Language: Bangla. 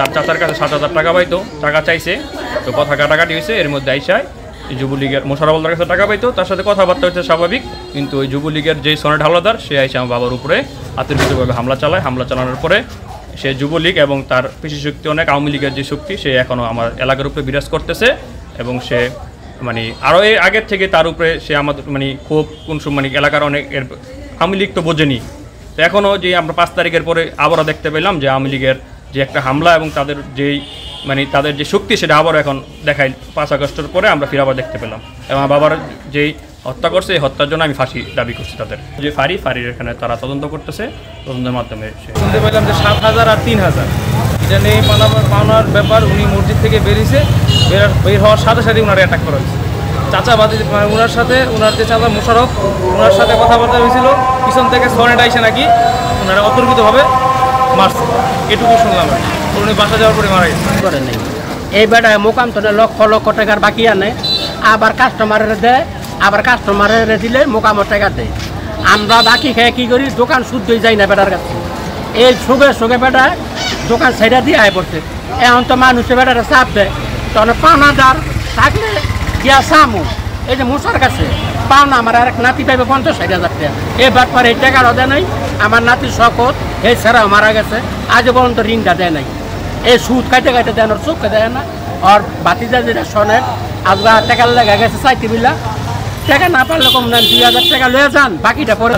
তার চাচার কাছে 7,000 টাকা পাইতো, টাকা চাইছে, তো কথা কাটাকাটি হয়েছে। এর মধ্যে আইসায় যুবলীগের মোশাররফ হাওলাদারের কাছে টাকা পাইতো, তার সাথে কথাবার্তা হচ্ছে স্বাভাবিক, কিন্তু ওই যুবলীগের যে সনেট হাওলাদার সে আইসে আমার বাবার উপরে আতঙ্কিতভাবে হামলা চালায়। হামলা চালানোর পরে সে যুবলীগ এবং তার পেশি শক্তি অনেক আওয়ামী লীগের যে শক্তি সে এখনও আমার এলাকার উপরে বিরাজ করতেছে, এবং সে মানে আরও এর আগের থেকে তার উপরে সে আমাদের মানে খুব কোন মানে এলাকার অনেক এর আওয়ামী লীগ তো বোঝেনি। তো এখনও যে আমরা 5 তারিখের পরে আবারও দেখতে পেলাম যে আওয়ামী লীগের যে একটা হামলা এবং তাদের যেই মানে তাদের যে শক্তি সেটা আবারও এখন দেখাই 5 আগস্টের পরে আমরা ফিরে আবার দেখতে পেলাম। এবং বাবার যেই হত্যা করছে এই হত্যার জন্য আমি ফাঁসি দাবি করছি তাদের। যে ফাঁড়ির এখানে তারা তদন্ত করতেছে, তদন্তের মাধ্যমে শুনতে পেলাম যে 7,000 আর 3,000 এটা নিয়ে পাওনার ব্যাপার। উনি মসজিদ থেকে বেরিয়েছে, বের হওয়ার সাথে সাথে ওনার অ্যাটাক করা হয়েছে। চাচাবাদী ওনার সাথে ওনার যে চাচা মোশাররফ ওনার সাথে কথাবার্তা হয়েছিল, পিছন থেকে সনেট আইসে নাকি ওনারা অতর্কিতভাবে মারছে, এটুকু শুনলাম। উনি বাসা যাওয়ার পরে মারা গেছে। করে নেই এই বেটায় মোকাম তো লক্ষ লক্ষ টাকার বাকি আনে, আবার কাস্টমারের দেয়, আবার কাস্টমারের দিলে মোকামের টাকা দেয়। আমরা বাকি খেয়ে কী করি, দোকান শুদ্ধই যাই না বেটার কাছে। এই সুগে বেটা দোকান সাইডা দিয়ে আয় পড়ছে। এখন তো মানুষের বেটারা চাপ দেয়, তখন পাওনাদার থাকলে গিয়া সামু এই যে মশার কাছে পাওনা আমার আর এক নাতি পাইবে 50-60 হাজার টাকা। এবার পরে এই টাকার দেয় নাই। আমার নাতি শকত এই ছাড়াও মারা গেছে, আজও পর্যন্ত ঋণটা দেয় নাই। এই সুদ খাইতে দেয় না, চোখকে দেয় না। আর বাতিজা যেটা শোনেন আজকে টাকার লেগে গেছে 4 বিলা টাকা না পারলে কম নেন 2,000 টাকা লয়ে যান, বাকিটা পরে